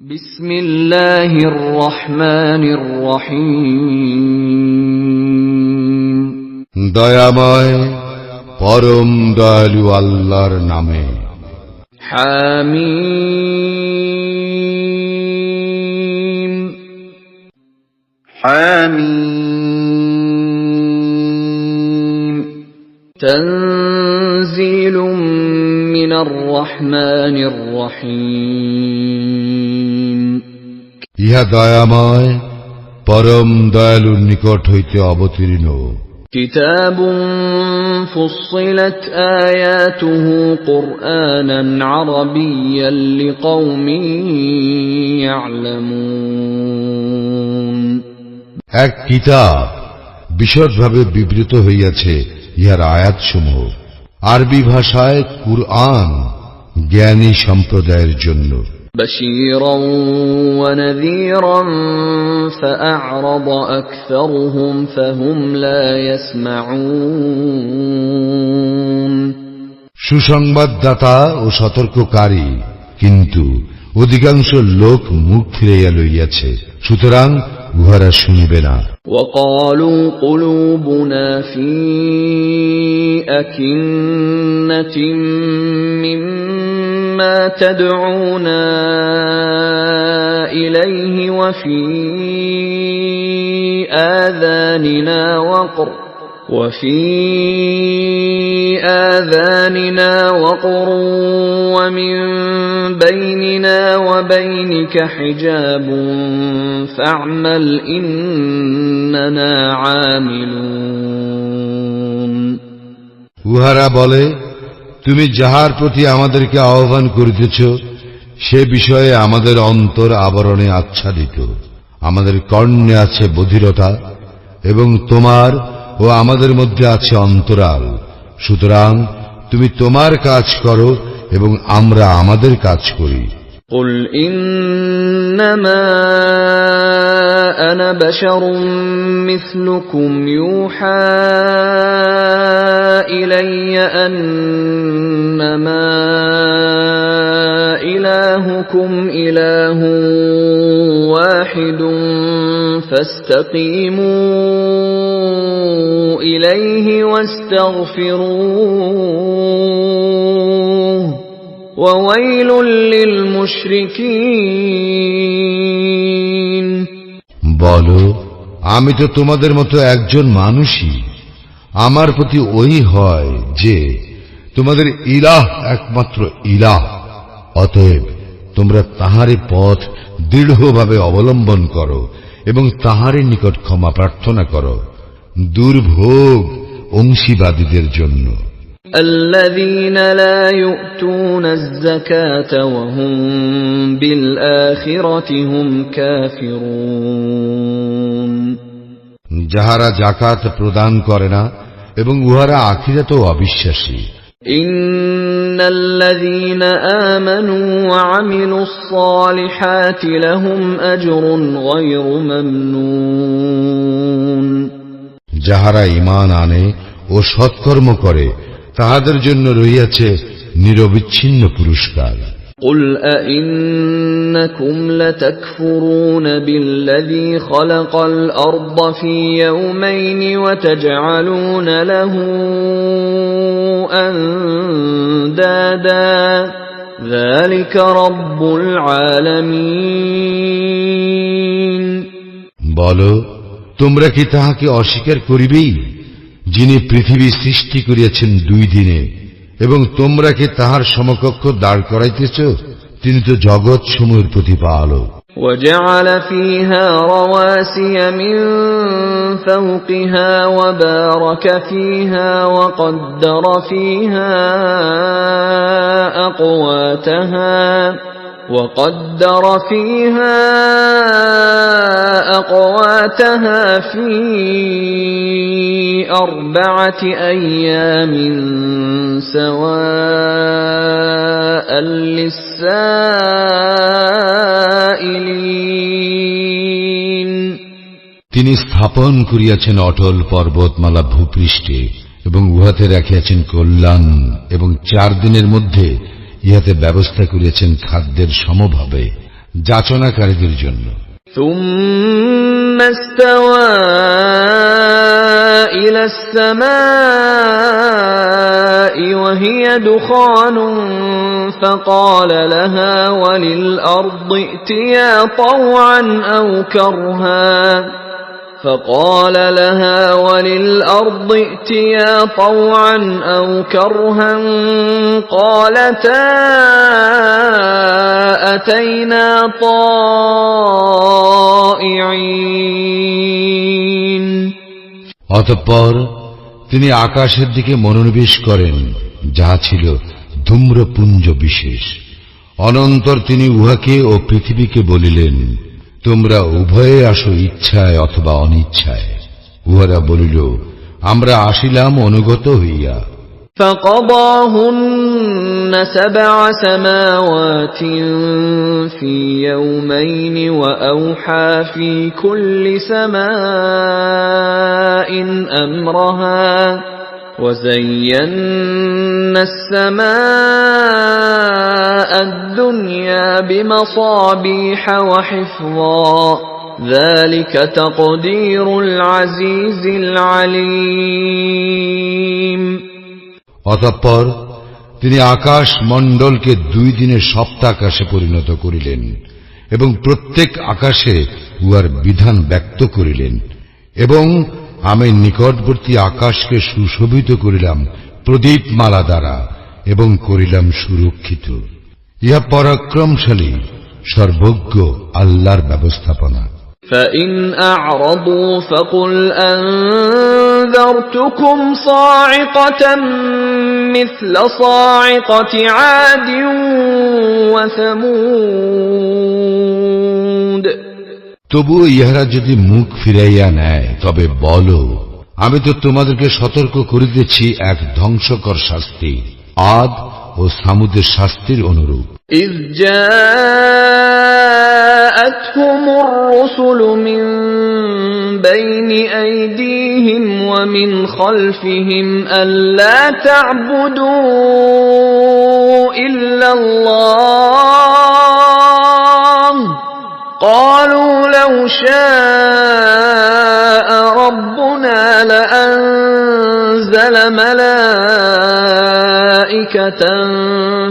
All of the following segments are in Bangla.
বিসমিল্লাহির রহমানির রহিম। দয়াময় পরম দয়ালু আল্লাহর নামে। হামিম হামিম তানজিলুম মিনার রহমানির রহিম। ইহা দয়াময় পরম দয়ালুর নিকট হইতে অবতীর্ণ। কিতাবুন ফুসসিলাত আয়াতুহু কুরআনান আরাবিয়্যান লিকওমিন ইয়া'লামুন। এক কিতাব বিশদভাবে বিবৃত হইয়াছে ইহার আয়াতসমূহ আরবি ভাষায়, কুরআন জ্ঞানী সম্প্রদায়ের জন্য। বাশীরান ওয়া নাযীরান ফাআ'রাদা আকসারুহুম ফাহুম লা ইয়াসমাউন। সুসংবাদদাতা ও সতর্ককারী, কিন্তু অধিকাংশ লোক মুখ ফিরাইয়া লইয়াছে, সুতরাং উহারা শুনিবে না। وقالوا قلوبنا في أكنة مما تدعونا إليه وفي آذاننا وقر ومن بيننا وبينك حجاب فاعمل إننا عاملون। উহারা বলে, তুমি যাহার প্রতি আমাদেরকে আহ্বান করিতেছ সে বিষয়ে আমাদের অন্তর আবরণে আচ্ছাদিত, আমাদের কর্ণে আছে বধিরতা এবং তোমার ও আমাদের মধ্যে আছে অন্তরাল, সুতরাং তুমি তোমার কাজ করো এবং আমরা আমাদের কাজ করি। قل إنما أنا بشر مثلكم يوحى إلي أنما إلهكم إله واحد فاستقيموا إليه واستغفروه وويل للمشركين। বলো, আমি তো তোমাদের মতো একজন মানুষই। আমার প্রতি ওই হয় যে তোমাদের ইলাহ একমাত্র ইলাহ, অতএব তোমরা তাহারই পথ দৃঢ়ভাবে অবলম্বন করো এবং তাহারই নিকট ক্ষমা প্রার্থনা করো। দুর্ভোগ অংশীবাদীদের জন্য। الذين لا يؤتون الزكاة وهم بالآخرة هم كافرون। যাহারা যাকাত প্রদান করে না এবং উহারা আখিরাতেও অবিশ্বাসী। إن الذين آمنوا وعملوا الصالحات لهم أجر غير ممنون। যাহারা ঈমান আনে ও সৎকর্ম করে তাহাদের জন্য রহিয়াছে নিরবিচ্ছিন্ন পুরস্কার। قل أئنكم لتكفرون بالذي خلق الأرض في يومين وتجعلون له أندادا ذلك رب العالمين। বলো, তোমরা কি তাহাকে অস্বীকার করিবেই যিনি পৃথিবী সৃষ্টি করিয়াছেন 2 দিনে, এবং তোমরা কি তাহার সমকক্ষ দাঁড় করাইতেছ? তিনি তো জগৎ সমূহের প্রতিপালক। وجعل فيها رواسي من فوقها وبارك فيها وقدر فيها أقواتها في 4 أيام سواء للسائلين। তিনি স্থাপন করিয়াছেন অটল পর্বতমালা ভূপৃষ্ঠে এবং উহাতে রাখিয়াছেন কল্যাণ, এবং 4 দিনের মধ্যে ইহাতে ব্যবস্থা করিয়াছেন খাদ্যের সমভাবে, যাচনাকারীদের জন্য। ثم استوى إلى السماء وهي دخان فقال لها وللأرض ائتيا طوعا أو كرها قالتا أتينا طائعين। অতঃপর তিনি আকাশের দিকে মনোনিবেশ করেন, যাহা ছিল ধূম্রপুঞ্জ বিশেষ। অনন্তর তিনি উহাকে ও পৃথিবীকে বলিলেন, তোমরা উভয়ে আসো ইচ্ছায় অথবা অনিচ্ছায়। উহারা বলিল, আমরা আসিলাম অনুগত হইয়া। فقضاهن 7 سماوات في يومين وأوحى في كل سماء أمرها وزينا السماء الدنيا بمصابيح وحفظا ذلك تقدير العزيز العليم। অতঃপর তিনি আকাশ মণ্ডলকে 2 দিনের সপ্তাহাকাশে পরিণত করিলেন এবং প্রত্যেক আকাশে উহার বিধান ব্যক্ত করিলেন, এবং আমি নিকটবর্তী আকাশকে সুশোভিত করিলাম প্রদীপমালা দ্বারা এবং করিলাম সুরক্ষিত। ইহা পরাক্রমশালী সর্বজ্ঞ আল্লাহর ব্যবস্থাপনা। فإن أعرضوا فقل أنذرتكم صاعقة مثل صاعقة عاد وثمود। তবুও ইহারা যদি মুখ ফিরাইয়া নেয়, তবে বলো, আমি তো তোমাদেরকে সতর্ক করিতেছি এক ধ্বংসকর শাস্তি, আদ ও সামুদের শাস্তির অনুরূপ। إذ جاءتهم الرسل من بين أيديهم ومن خلفهم ألا تعبدوا إلا الله قالوا لو شاء ربنا لأنزل ملائكة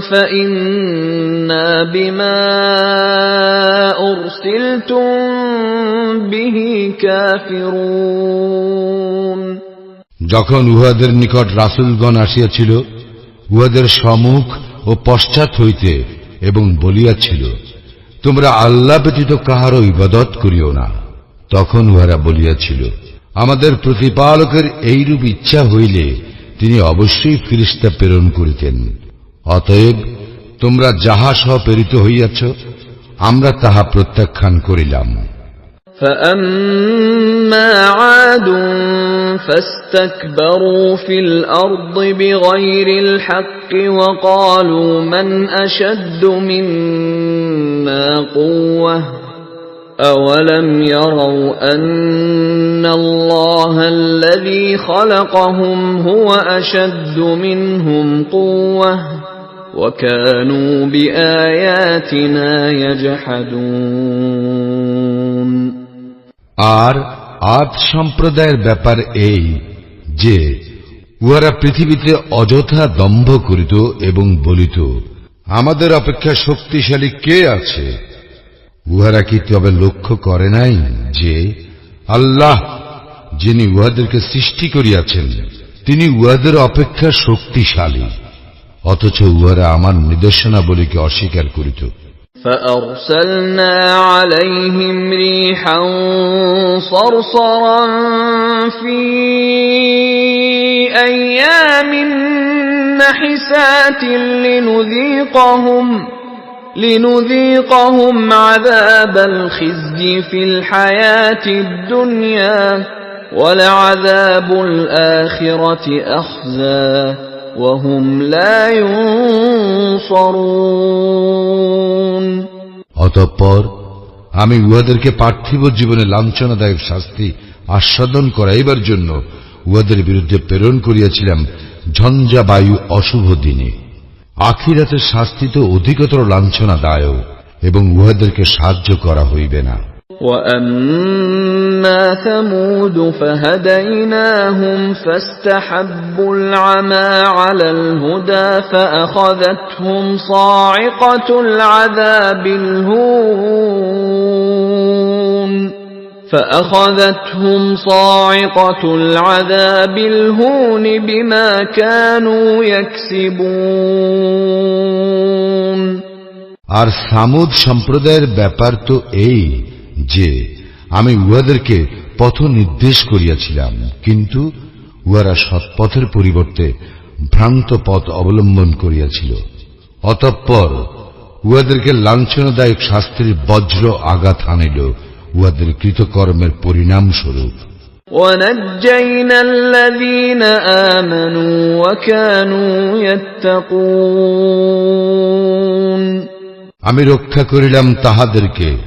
فإنا بما أرسلتم به كافرون। যখন উহাদের নিকট রাসূলগণ আসিয়াছিল উহাদের সম্মুখ ও পশ্চাৎ হইতে, এবং বলিয়াছিল, তোমরা আল্লাহ ব্যতীত কাহারও ইবাদত করিও না, তখন উহারা বলিয়াছিল, আমাদের প্রতিপালকের এইরূপ ইচ্ছা হইলে তিনি অবশ্যই ফিরিস্তা প্রেরণ করিতেন। অতএব তোমরা যাহা সহ প্রেরিত হইয়াছ, আমরা তাহা প্রত্যাখ্যান করিলাম। فأما عاد فاستكبروا في الأرض بغير الحق وقالوا من أشد منا قوة أولم يروا أن الله الذي خلقهم هو أشد منهم قوة وكانوا بآياتنا يجحدون। আর আদ সম্প্রদায়ের ব্যাপার এই যে উহারা পৃথিবীতে অযথা দম্ভ করিত এবং বলিত, আমাদের অপেক্ষা শক্তিশালী কে আছে? উহারা কি তবে লক্ষ্য করে নাই যে আল্লাহ, যিনি উহাদেরকে সৃষ্টি করিয়াছেন, তিনি উহাদের অপেক্ষা শক্তিশালী, অথচ উহারা আমার নিদর্শনাবলীকে অস্বীকার করিত। فأرسلنا عليهم ريحا صرصرا في أيام نحسات لنذيقهم عذاب الخزي في الحياة الدنيا ولعذاب الآخرة أخزى وهم لا ينصرون। অতঃপর আমি উহাদেরকে পার্থিব জীবনে লাঞ্ছনাদায়ক শাস্তি আস্বাদন করাইবার জন্য উহাদের বিরুদ্ধে প্রেরণ করিয়াছিলাম ঝঞ্ঝা বায়ু অশুভ দিনে। আখিরাতের শাস্তি তো অধিকতর লাঞ্ছনাদায়ক এবং উহাদেরকে সাহায্য করা হইবে না। وَأَمَّا ثَمُودُ فَهَدَيْنَاهُمْ فَاسْتَحَبُّوا الْعَمَى عَلَى الْهُدَى فَأَخَذَتْهُمْ صَاعِقَةُ الْعَذَابِ الْهُونِ بِمَا كَانُوا يَكْسِبُونَ। আর সামুদ সম্প্রদায়ের ব্যাপার তো এই যে আমি উহাদেরকে পথ নির্দেশ করিয়াছিলাম, কিন্তু উহারা সৎপথের পরিবর্তে ভ্রান্ত পথ অবলম্বন করিয়াছিল। অতঃপর উহাদেরকে লাঞ্ছনাদায়ক শাস্তির বজ্র আঘাত আনিল উহাদের কৃতকর্মের পরিণাম স্বরূপ। وَنَجَّيْنَا الَّذِينَ آمَنُوا وَكَانُوا يَتَّقُونَ। আমি রক্ষা করিলাম তাহাদেরকে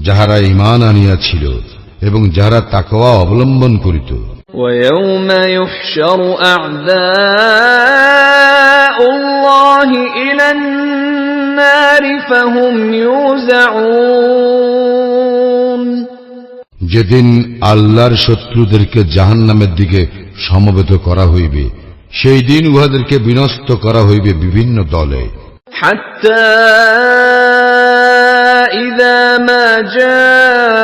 যাহারা ঈমান আনিয়াছিল এবং যাহারা তাকওয়া অবলম্বন করিত। وَيَوْمَ يُحْشَرُ أَعْدَاءُ اللَّهِ إِلَى النَّارِ فَهُمْ يُوزَعُونَ। যেদিন আল্লাহর শত্রুদেরকে জাহান্নামের দিকে সমবেত করা হইবে, সেই দিন উহাদেরকে বিনষ্ট করা হইবে বিভিন্ন দলে। حتى إذا ما جاءوها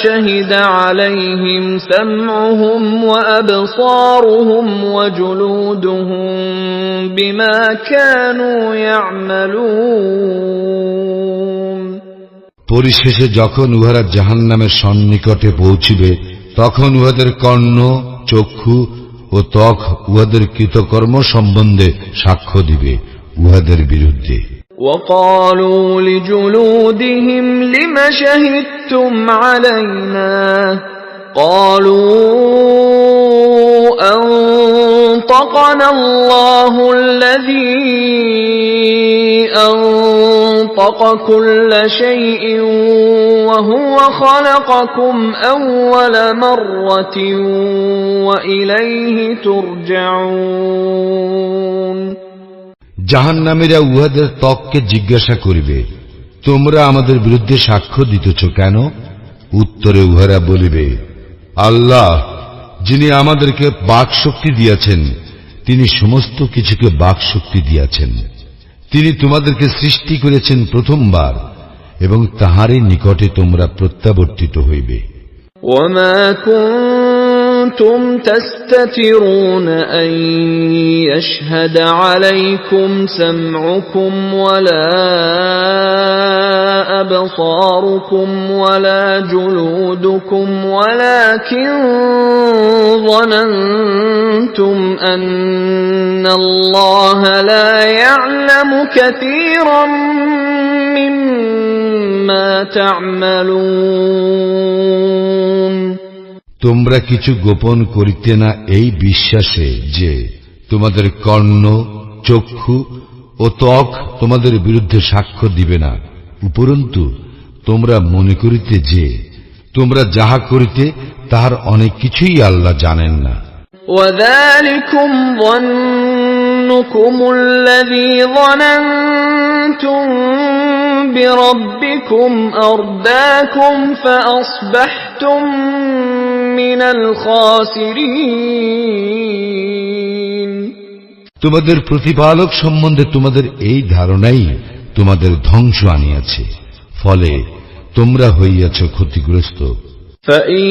شهد عليهم سمعهم وأبصارهم وجلودهم بما كانوا يعملون। পরিশেষে যখন উহারা জাহান্নামের সন্নিকটে পৌঁছিবে, তখন উহাদের কর্ণ, চক্ষু ও ত্বক উহাদের কৃতকর্ম সম্বন্ধে সাক্ষ্য দিবে উহাদের বিরুদ্ধে। وَقَالُوا لِجُلُودِهِمْ لِمَ شَهِدتُّمْ عَلَيْنَا قَالُوا أَنطَقَنَا اللَّهُ الَّذِي أَنطَقَ كُلَّ شَيْءٍ وَهُوَ خَلَقَكُمْ أَوَّلَ مَرَّةٍ وَإِلَيْهِ تُرْجَعُونَ। জাহান্নামীরা উহাদের ত্বককে জিজ্ঞাসা করিবে, তোমরা আমাদের বিরুদ্ধে সাক্ষ্য দিতেছ কেন? উত্তরে উহারা বলিবে, আল্লাহ যিনি আমাদেরকে বাকশক্তি দিয়াছেন, তিনি সমস্ত কিছুকে বাকশক্তি দিয়াছেন। তিনি তোমাদেরকে সৃষ্টি করেছেন প্রথমবার এবং তাহারই নিকটে তোমরা প্রত্যাবর্তিত হইবে। وَمَا كُنتُمْ تَسْتَتِرُونَ أَن يَشْهَدَ عَلَيْكُمْ سَمْعُكُمْ وَلَا أَبْصَارُكُمْ وَلَا جُلُودُكُمْ وَلَكِنْ ظَنَنْتُمْ أَنَّ اللَّهَ لَا يَعْلَمُ كَثِيرًا مِّمَّا تَعْمَلُونَ। তোমরা কিছু গোপন করিতে না এই বিশ্বাসে যে তোমাদের কর্ণ, চক্ষু ও ত্বক তোমাদের বিরুদ্ধে সাক্ষ্য দিবে না, উপরন্তু তোমরা মনে করিতে যে তোমরা যাহা করিতে তাহার অনেক কিছুই আল্লাহ জানেন না। وَذَلِكُمْ ظَنُّكُمُ الَّذِي ظَنَنْتُمْ بِرَبِّكُمْ أَرْدَاكُمْ فَأَصْبَحْتُمْ مِنَ الْخَاسِرِينَ। তোমাদের প্রতিপালক সম্বন্ধে তোমাদের এই ধারণাই তোমাদের ধ্বংস আনিয়াছে, ফলে তোমরা হইয়াছ ক্ষতিগ্রস্ত। فَإِن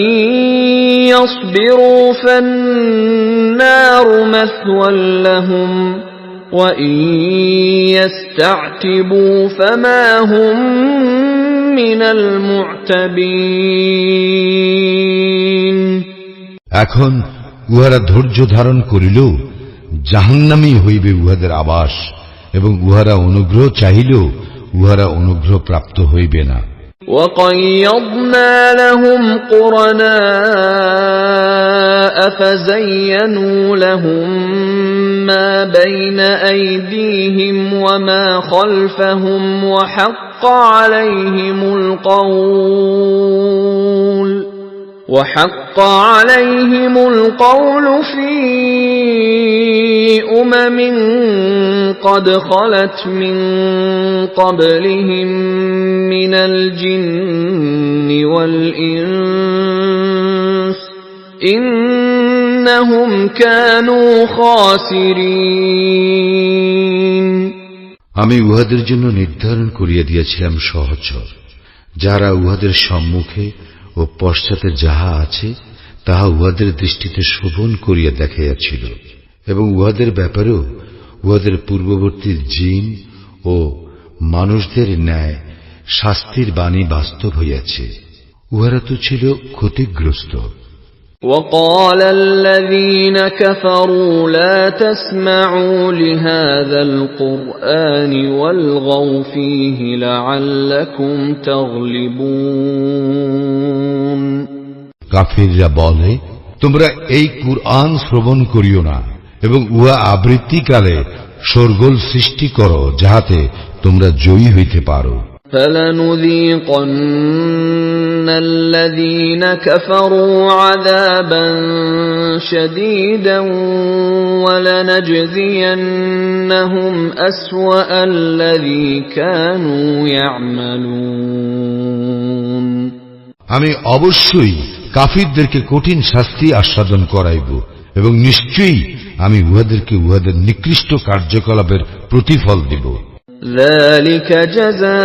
يَصْبِرُوا فَالنَّارُ مَثْوًى لَّهُمْ وَإِن يَسْتَعْتِبُوا فَمَا هُمْ مِنَ الْمُعْتَبِينَ। এখন উহারা ধৈর্য ধারণ করিলেও জাহান্নামই হইবে উহাদের আবাস, এবং উহারা অনুগ্রহ চাহিলেও উহারা অনুগ্রহ প্রাপ্ত হইবে না। وَقَيَّضْنَا لَهُمْ قُرَنَاءَ فَزَيَّنُوا لَهُم مَّا بَيْنَ أَيْدِيهِمْ وَمَا خَلْفَهُمْ وحق عليهم القول في أمم قد خلت من قبلهم من الجن والإنس إنهم كانوا خاسرين আমি উহাদের জন্য নির্ধারণ করিয়া দিয়েছিলাম সহচর, যারা উহাদের সম্মুখে ও পশ্চাতে যাহা আছে তাহা উহাদের দৃষ্টিতে শোভন করিয়া দেখাইয়াছিল, এবং উহাদের ব্যাপারেও উহাদের পূর্ববর্তী জিন ও মানুষদের ন্যায় শাস্তির বাণী বাস্তব হইয়াছে। উহারা তো ছিল ক্ষতিগ্রস্ত। وقال الذين كفروا لا تسمعوا لهذا القرآن والغوا فيه لعلكم تغلبون কাফিররা বলে, তোমরা এই কুরআন শ্রবণ করিও না এবং উহা আবৃত্তিকালে শোরগোল সৃষ্টি করো, যাহাতে তোমরা জয়ী হইতে পারো। فَلَنُذِيقَنَّ الَّذِينَ كَفَرُوا عَذَابًا شَدِيدًا وَلَنَجْزِيَنَّهُمْ أَسْوَأَ الَّذِي كَانُوا يَعْمَلُونَ আমি অবশ্যই কাফিরদেরকে কঠিন শাস্তি আস্বাদন করাইব এবং নিশ্চয়ই আমি উহাদেরকে উহাদের নিকৃষ্ট কার্যকলাপের প্রতিফল দিব। ذلك جزاء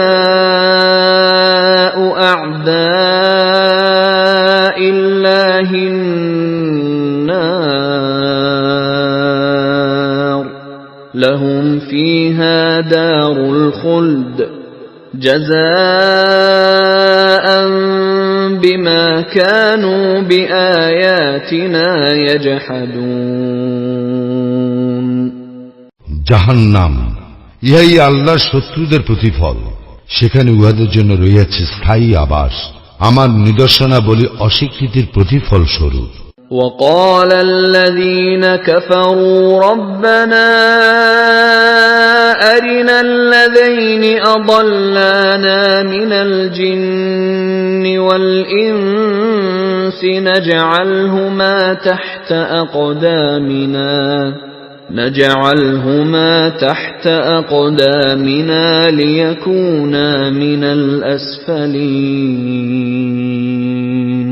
أعداء الله النار لهم فيها دار الخلد جزاء بما كانوا بآياتنا يجحدون জাহান্নাম, ইহাই আল্লাহর শত্রুদের প্রতিফল, সেখানে উহাদের জন্য রয়েছে স্থায়ী আবাস আমার নিদর্শনাবলী অস্বীকৃতির প্রতিফল স্বরূপ। وقال الذين كفروا ربنا أرنا الذين أضلانا من الجن والإنس نجعلهما تحت أقدامنا ليكونا من الأسفلين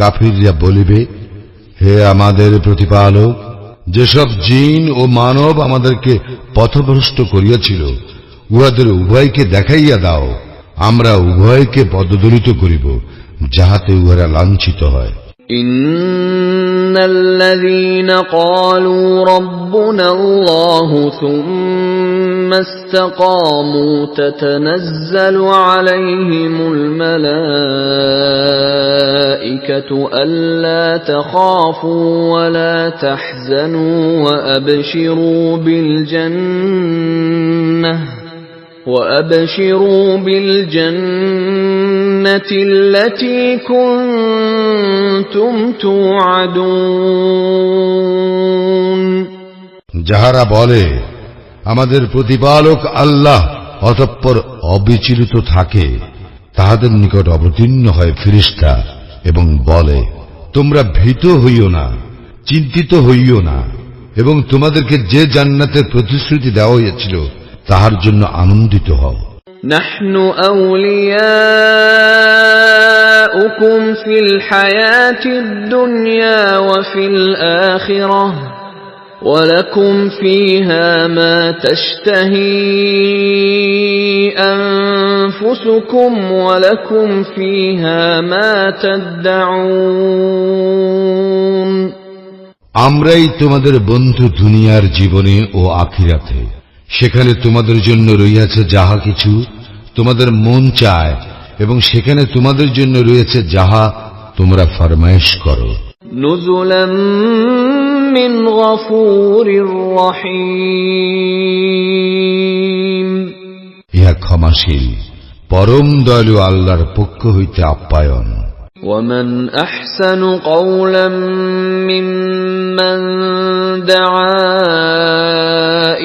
কাফিররা বলিবে, হে আমাদের প্রতিপালক, যেসব জিন ও মানব আমাদেরকে পথভ্রষ্ট করিয়াছিল উহাদের উভয়কে দেখাইয়া দাও, আমরা উভয়কে পদদলিত করিব, যাহাতে উহারা লাঞ্ছিত হয়। إن الذين قالوا ربنا الله ثم استقاموا تتنزل عليهم الملائكة ألا تخافوا ولا تحزنوا وأبشروا بالجنة التي كنتم توعدون যাহারা বলে আমাদের প্রতিপালক আল্লাহ, অতঃপর অবিচলিত থাকে, তাহাদের নিকট অবতীর্ণ হয় ফেরেশতা এবং বলে, তোমরা ভীত হইও না, চিন্তিত হইও না, এবং তোমাদেরকে যে জান্নাতের প্রতিশ্রুতি দেওয়া হয়েছিল তাহার জন্য আনন্দিত হও। نحن أولياؤكم في الحياة الدنيا وفي الآخرة ولكم فيها ما تشتهي أنفسكم ولكم فيها ما تدعون আমরাই তোমাদের বন্ধু দুনিয়ার জীবনে ও আখিরাতে, সেখানে তোমাদের জন্য রয়েছে যাহা কিছু তোমাদের মন চায় এবং সেখানে তোমাদের জন্য রয়েছে যাহা তোমরা ফরমায়েশ করো। নুজুলাম মিন গফুরির রহিম, ইহা ক্ষমাশীল পরম দয়ালু আল্লাহর পক্ষ হইতে আপ্যায়ন। ومن أحسن قولا ممن دعا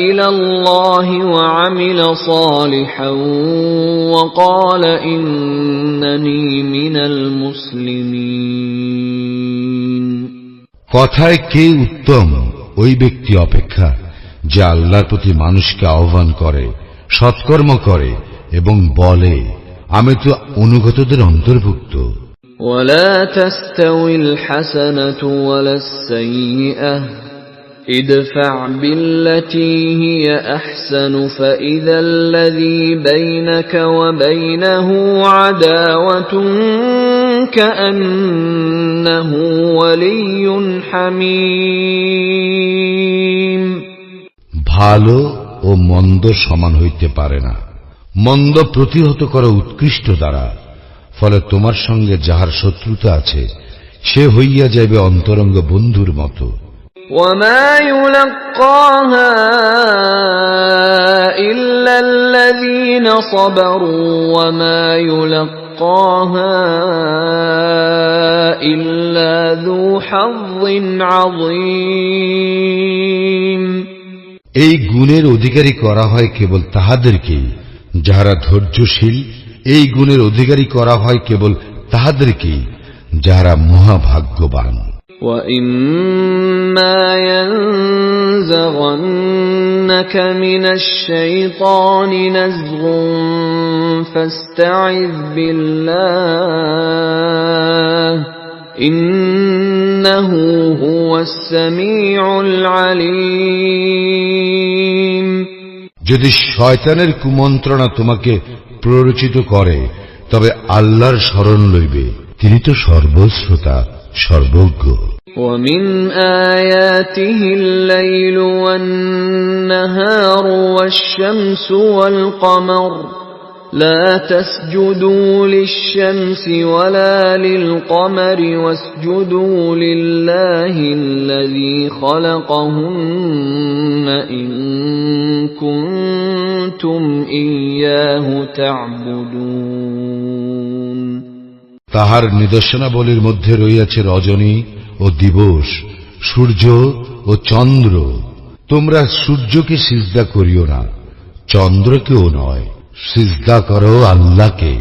إلى الله وعمل صالحا وقال إنني من المسلمين কথায় কে উত্তম ওই ব্যক্তি অপেক্ষা যে আল্লাহর প্রতি মানুষকে আহ্বান করে, সৎকর্ম করে এবং বলে আমি তো অনুগতদের অন্তর্ভুক্ত। ولا تستوي الحسنة ولا السيئة ادفع بالتي هي أحسن فإذا الذي بينك وبينه عداوة كأنه ولي حميم। ভালো ও মন্দ সমান হইতে পারে না, মন্দ প্রতিহত করা উৎকৃষ্ট দ্বারা, ফলে তোমার সঙ্গে যাহার শত্রুতা আছে সে হইয়া যাইবে অন্তরঙ্গ বন্ধুর মতো। وما يلقاها إلا الذين صبروا وما يلقاها إلا ذو حظ عظيم। এই গুণের অধিকারী করা হয় কেবল তাহাদেরকেই যাহারা ধৈর্যশীল, এই গুণের অধিকারী করা হয় কেবল তাহাদেরকেই যাহারা মহাভাগ্যবান। وَإِمَّا يَنزَغَنَّكَ مِنَ الشَّيْطَانِ نَزْغٌ فَاسْتَعِذْ بِاللَّهِ إِنَّهُ هُوَ السَّمِيعُ الْعَلِيمُ। যদি শয়তানের কুমন্ত্রণা তোমাকে প্ররোচিত করে তবে আল্লাহর শরণ লইবে, তিনি তো সর্বশ্রোতা সর্বজ্ঞ। وَمِنْ آيَاتِهِ اللَّيْلُ وَالنَّهَارُ وَالشَّمْسُ وَالْقَمَرُ لَا تَسْجُدُوا لِلشَّمْسِ وَلَا لِلْقَمَرِ وَاسْجُدُوا لِلَّهِ الَّذِي خَلَقَهُنَّ إِن كُنتُمْ إِيَّاهُ تَعْبُدُونَ। তাহার নিদর্শনাবলীর মধ্যে রইয়াছে রজনী ও দিবস, সূর্য ও চন্দ্র। তোমরা সূর্যকে সিজদা করিও না, চন্দ্রকেও নয়, সিজদা করো আল্লাহকে,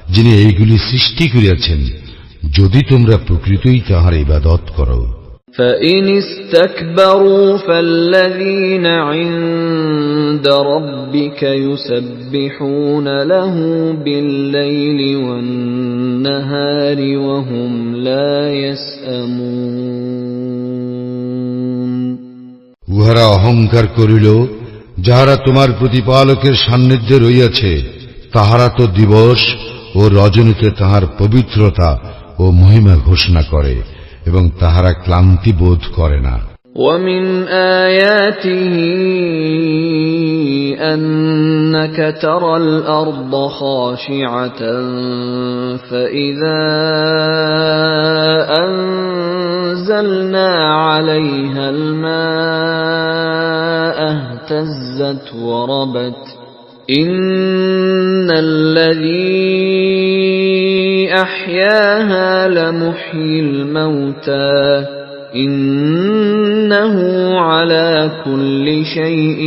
যিনি এইগুলি সৃষ্টি করিয়াছেন, যদি তোমরা প্রকৃতই তাহার ইবাদত করো। فَإِنِ اسْتَكْبَرُوا فَالَّذِينَ عِندَ رَبِّكَ يُسَبِّحُونَ لَهُ بِاللَّيْلِ وَالنَّهَارِ وَهُمْ لَا يَسْأَمُونَ। উহারা অহংকার করিল, যাহারা তোমার প্রতিপালকের সান্নিধ্যে রইয়াছে, তাহারা তো দিবস ও রজনীতে তাহার পবিত্রতা ও মহিমা ঘোষণা করে এবং তাহারা ক্লান্তি বোধ করে না। وَمِنْ آيَاتِهِ أَنَّكَ تَرَى الْأَرْضَ خَاشِعَةً فَإِذَا أَنزَلْنَا عَلَيْهَا الْمَاءَ اهْتَزَّتْ وَرَبَتْ إِنَّ الَّذِي أَحْيَاهَا لَمُحْيِي الْمَوْتَى إِنَّهُ عَلَى كُلِّ شَيْءٍ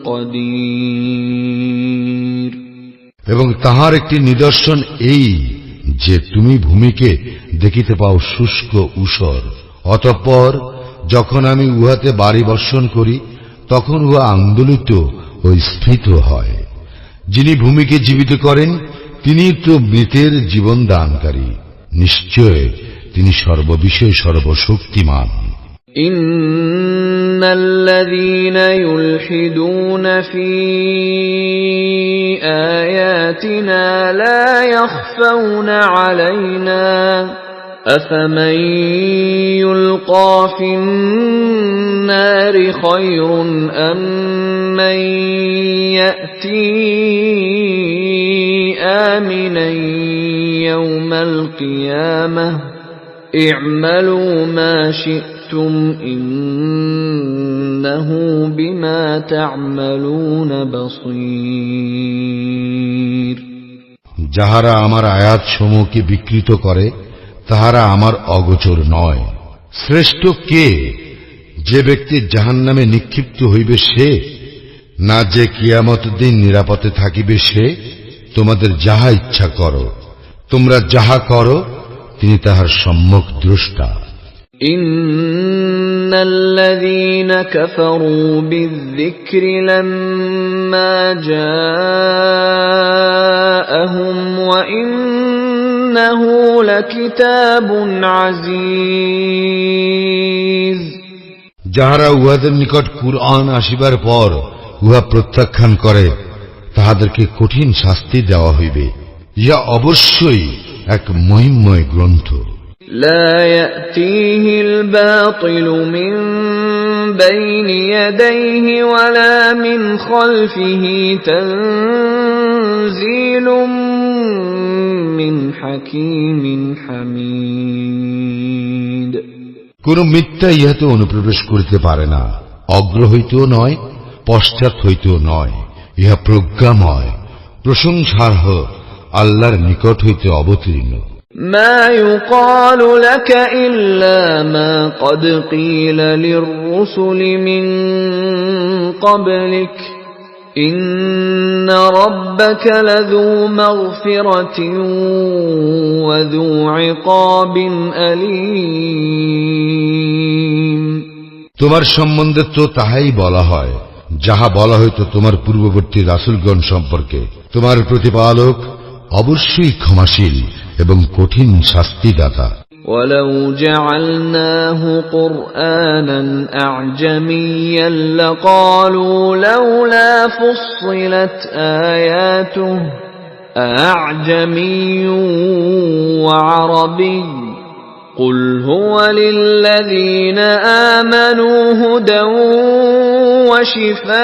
قَدِيرٌ। এবং তাহার একটি নিদর্শন এই যে তুমি ভূমিকে দেখিতে পাও শুষ্ক ঊষর, অতঃপর যখন আমি উহাতে বাড়ি বর্ষণ করি তখন উহা আন্দোলিত ও স্ফীত হয়। যিনি ভূমিকে জীবিত করেন তিনি তো মৃতের জীবন দানকারী, নিশ্চয় তিনি সর্ববিষয়ে সর্বশক্তিমান। ইন্নাল্লাযীনা ইউলহিদুনা ফী আয়াতিনা লা ইয়াখফাউনা আলাইনা আফামান ইউলকা ফিন-নারি খায়রুন আম্মান ইয়াতি আমিনান ইয়াওমাল কিয়ামাহ ই'মালু মা শি'তুম ইন্নাহু বিমা তা'মালুনা বাসীর। যাহারা আমার আয়াতসমূহকে বিকৃত করে তাহারা আমার অগোচর নয়। শ্রেষ্ঠ কে, যে ব্যক্তি জাহান্নামে নিক্ষিপ্ত হইবে সে, না যে কিয়ামত দিন নিরাপদে থাকিবে সে? তোমাদের যাহা ইচ্ছা করো, তোমরা যাহা করো তিনি তাহার সম্যক দ্রষ্টা। ইন্নাল্লাযীনা কাফারু বিয-যিকরি লাম্মা জাআহুম ওয়া ইন্নাহু লাকিতাবুন আযীজ। যাহারা উহাদের নিকট কুরআন আসিবার পর উহা প্রত্যাখ্যান করে তাহাদেরকে কঠিন শাস্তি দেওয়া হইবে। ইহা অবশ্যই এক মহিমময় গ্রন্থ। লা ইয়াতিহিল বাতিলু মিন বাইনি ইয়াদাইহি ওয়ালা মিন খালফিহি তানযীলুম মিন হাকীমিন হামিদ। কোন মিথ্যা ইহাতে অনুপ্রবেশ করিতে পারে না, অগ্র হইতেও নয়, পশ্চাৎ হইতেও নয়। ইহা প্রজ্ঞাময়, প্রশংসার্হ, আল্লাহর নিকট হইতে অবতীর্ণ। মা ইউকালু লাকা ইল্লা মা ক্বাদ ক্বিলা লির-রুসুলি মিন ক্বাবলিক ইন্না রাব্বাকা লাযু মাগফিরাতিন ওয়া যু ইকাবিন আলীম। তোমার সম্বন্ধে তো তাহাই বলা হয় যাহা বলা হইত তোমার পূর্ববর্তী রাসূলগণ সম্পর্কে। তোমার প্রতিপালক অবশ্যই ক্ষমাশীল এবং কঠিন শাস্তিদাতা। ওয়ালাউ জাআলনাহু কুরআনান আ'জামিয়্যান লাকালু লাউলা ফুসসিলাত আয়াতুহু আ'জামিয়্যুন ওয়া আরাবিয়্যুন قل هو للذين آمنوا هدى وشفاء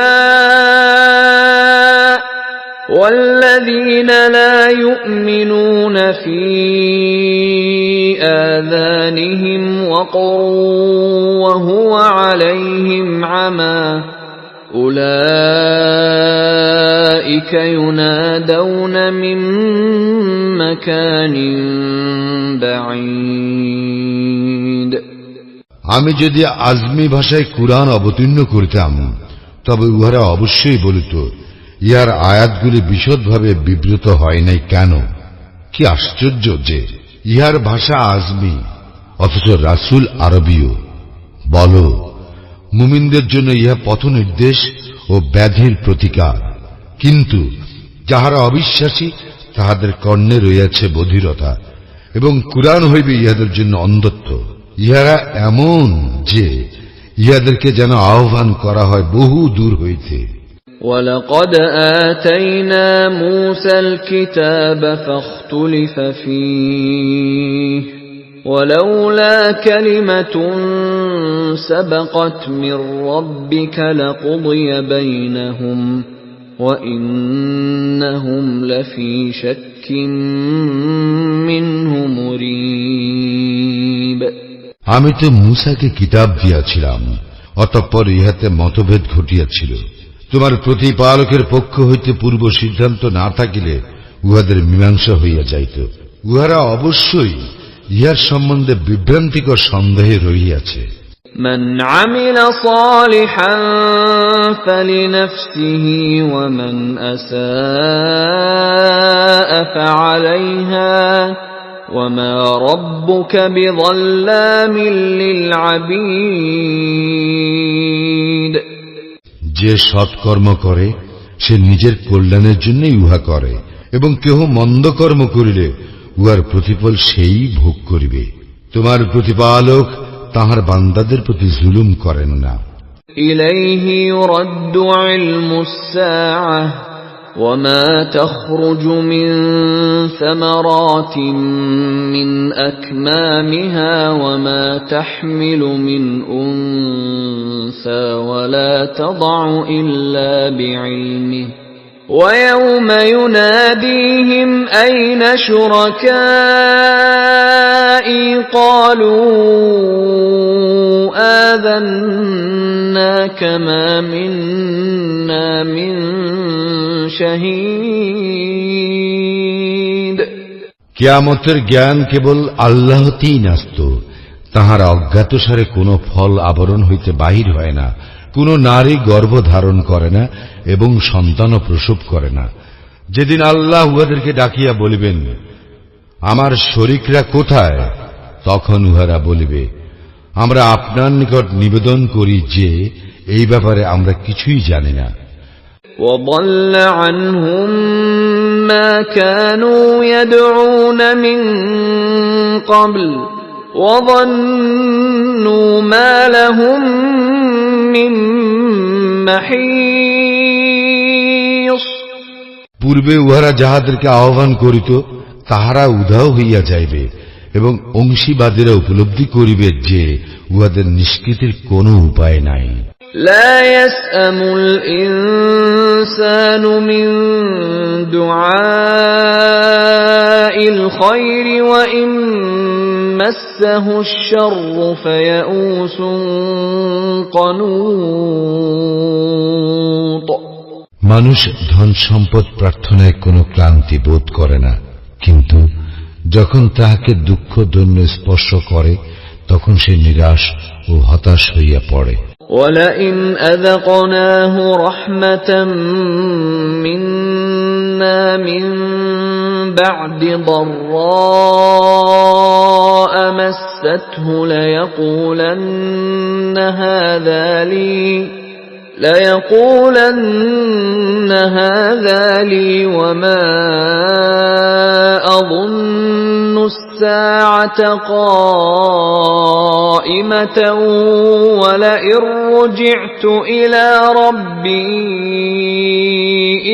والذين لا يؤمنون في آذانهم وقر وهو عليهم عمى أولئك ينادون من مكان بعيد। আমি যদি আজমি ভাষায় কুরআন অবতীর্ণ করিতাম তবে উহারা অবশ্যই বলিত, ইহার আয়াতগুলি বিশদভাবে বিবৃত হয় নাই কেন? কি আশ্চর্য যে ইহার ভাষা আজমি, অথচ রাসূল আরবীয়। বল, মুমিনদের জন্য ইহা পথ নির্দেশ ও ব্যাধির প্রতিকার, কিন্তু যাহারা অবিশ্বাসী তাহাদের কর্ণে রইয়াছে বধিরতা, এবং কুরআন হইবে ইহাদের জন্য অন্ধত্ব। ইহারা এমন যে ইহাদেরকে যেন আহ্বান করা হয় বহু দূর হইতে। وَلَقَدْ آتَيْنَا مُوسَى الْكِتَابَ فَاخْتُلِفَ فِيهِ وَلَوْلَا كَلِمَةٌ سَبَقَتْ مِنْ رَبِّكَ لَقُضِيَ بَيْنَهُمْ وَإِنَّهُمْ لَفِي شَكٍّ مِّنْهُ مُرِيبٍ। আমি তো মূসাকে কিতাব দিয়াছিলাম, অতঃপর ইহাতে মতভেদ ঘটিয়াছিল। তোমার প্রতিপালকের পক্ষ হইতে পূর্ব সিদ্ধান্ত না থাকিলে উহাদের মীমাংসা হইয়া যাইত। উহারা অবশ্যই ইহার সম্বন্ধে বিভ্রান্তিকর সন্দেহে রহিয়াছে। মান আমিলা সালিহান ফালিনাফসিহি ওয়া মান আসাআ ফাআলাইহা ওয়া মা রাব্বুকা বিযাল্লামিল লিল আবিদ। যে সৎকর্ম করে সে নিজের কল্যাণের জন্যই উহা করে, এবং কেহ মন্দ কর্ম করিলে উহার প্রতিফল সেই ভোগ করিবে। তোমার প্রতিপালক তাহার বান্দাদের প্রতি জুলুম করেন না। ইলাইহি ইউরাদ্দু ইলমুস সাআহ ওয়া মা তাখরুজু মিন সামারাতিন মিন আকমামিহা ওয়া মা তাহমিলু মিন উনসা ওয়া লা তাদউ ইল্লা বিইলমিহি وَيَوْمَ يُنَادِيهِمْ أَيْنَ شُرَكَائِي قَالُوا آذَنَّاكَ مَا مِنَّا مِن شَهِيدٍ। কিয়ামতের জ্ঞান কেবল আল্লাহতেই ন্যস্ত। তাহার অজ্ঞাতসারে কোনো ফল আবরণ হইতে বাহির হয় না, কোন নারী গর্ভ ধারণ করে না এবং সন্তানও প্রসব করে না। যেদিন আল্লাহ উহাদেরকে ডাকিয়া বলিবেন, আমার শরীকরা কোথায়? তখন উহারা বলিবে, আমরা আপনার নিকট নিবেদন করি যে এই ব্যাপারে আমরা কিছুই জানি না। وضل عنهم ما كانوا يدعون من قبل وظنوا ما لهم من محيص। পূর্বে উহারা যাহাদেরকে আহ্বান করিত তাহারা উধাও হইয়া যাইবে এবং অংশীবাদীরা উপলব্ধি করিবে যে উহাদের নিষ্কৃতির কোনো উপায় নাই। لا يسأم الإنسان من دعاء الخير وإن مسه الشر فيئوس قنوط। মানুষ ধন সম্পদ প্রার্থনায় কোনো ক্লান্তি বোধ করে না, কিন্তু যখন তাহাকে দুঃখ দৈন্য স্পর্শ করে তখন সে নিরাশ ও হতাশ হইয়া পড়ে। وَلَئِنْ أَذَقْنَاهُ رَحْمَةً مِنَّا مِنْ بَعْدِ ضَرَّاءَ مَسَّتْهُ لَيَقُولَنَّ هَذَا لِي وَمَا أَظُنُّ السَّاعَةَ قَائِمَةً وَلَئِن رُّجِعْتُ إِلَى رَبِّي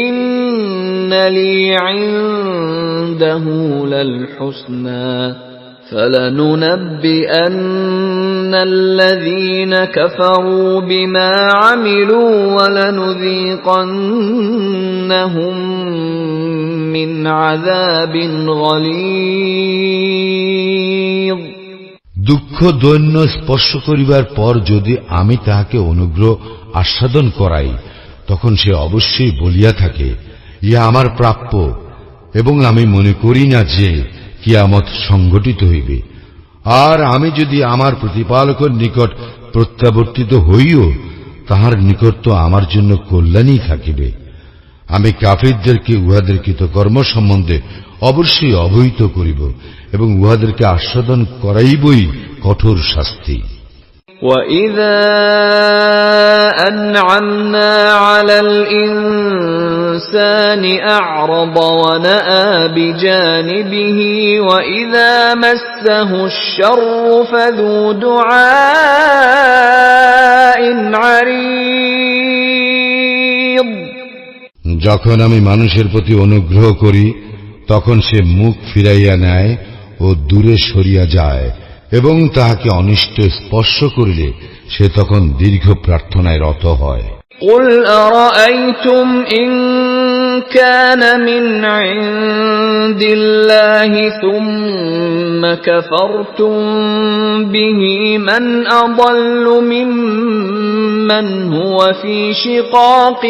إِنَّ لِي عِندَهُ لَلْحُسْنَى فَلَنُنَبِّئَنَّ الَّذِينَ كَفَرُوا بِمَا عَمِلُوا وَلَنُذِيقَنَّهُم مِّنْ عَذَابٍ غَلِيظٍ। দুঃখ দৈন্য স্পর্শ করিবার পর যদি আমি তাহাকে অনুগ্রহ আস্বাদন করাই তখন সে অবশ্যই বলিয়া থাকে, ইহা আমার প্রাপ্য, এবং আমি মনে করি না যে কিয়ামত সংঘটিত হইবে। আর আমি যদি আমার প্রতিপালকের নিকট প্রত্যাবর্তিত হইও তাহার নিকট তো আমার জন্য কল্যাণই থাকিবে। আমি কাফিরদেরকে উহাদের কৃতকর্ম সম্বন্ধে অবশ্যই অবহিত করিব এবং উহাদেরকে আস্বাদন করাইবই কঠোর শাস্তি। وَإِذَا أَنْعَمْنَا عَلَى الْإِنسَانِ أَعْرَضَ وَنَأَىٰ بِجَانِبِهِ وَإِذَا مَسَّهُ الشَّرُّ فَذُو دُعَاءٍ عَرِيضٍ। যখন আমি মানুষের প্রতি অনুগ্রহ করি তখন সে মুখ ফিরাইয়া নেয় ও দূরে সরিয়া যায়, এবং তাহাকে অনিষ্ট স্পর্শ করিলে সে তখন দীর্ঘ প্রার্থনায় রত হয়। قُلْ أَرَأَيْتُمْ إِنْ كَانَ مِنْ عِنْدِ اللَّهِ ثُمَّ كَفَرْتُمْ بِهِ مَنْ أَضَلُّ مِمَّنْ هُوَ فِي شِقَاقٍ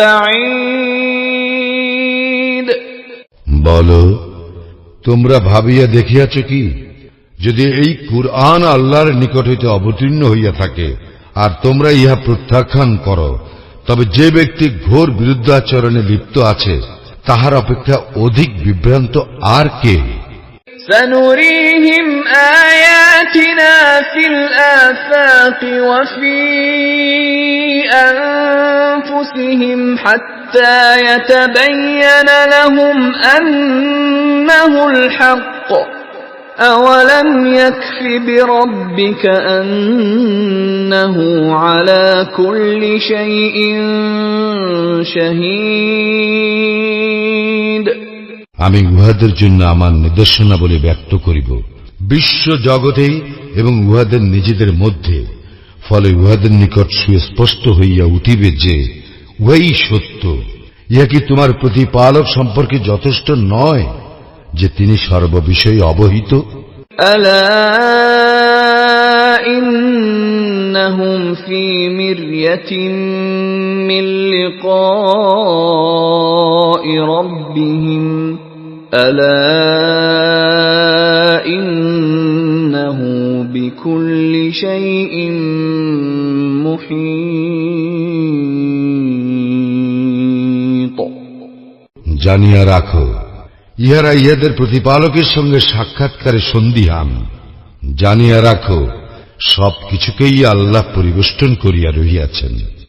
بَعِيدٍ। বলো, তোমরা ভাবিয়া দেখিয়াছ কি, যদি এই কুরআন আল্লাহর নিকট হইতে অবতীর্ণ হইয়া থাকে আর তোমরা ইহা প্রত্যাখ্যান করো, তবে যে ব্যক্তি ঘোর বিরুদ্ধাচরণে লিপ্ত আছে তাহার অপেক্ষা অধিক বিভ্রান্ত আর কে? سنريهم آياتنا في الآفاق وفي أنفسهم حتى يتبين لهم أنه الحق أولم يكف بربك أنه على كل شيء شهيد। আমি উহাদের জন্য আমার নিদর্শনাবলী ব্যক্ত করিব বিশ্ব জগতে এবং উহাদের নিজেদের মধ্যে, ফলে উহাদের নিকট সুস্পষ্ট হইয়া উঠিবে যে উহাই সত্য। ইহা কি তোমার প্রতিপালক সম্পর্কে যথেষ্ট নয় যে তিনি সর্ববিষয়ে অবহিত? আলা ইন্নাহুম ফি মিরয়াতিন মিন লিকাই রাব্বিহিম আলা ইন্নাহু বিকুল্লি শাইইন মুহীত। জানিয়া রাখো, ইহারা ইহাদের প্রতিপালকের সঙ্গে সাক্ষাৎকারে সন্দিহান। জানিয়া রাখো, সবকিছুকেই আল্লাহ পরিবেষ্টন করিয়া রহিয়াছেন।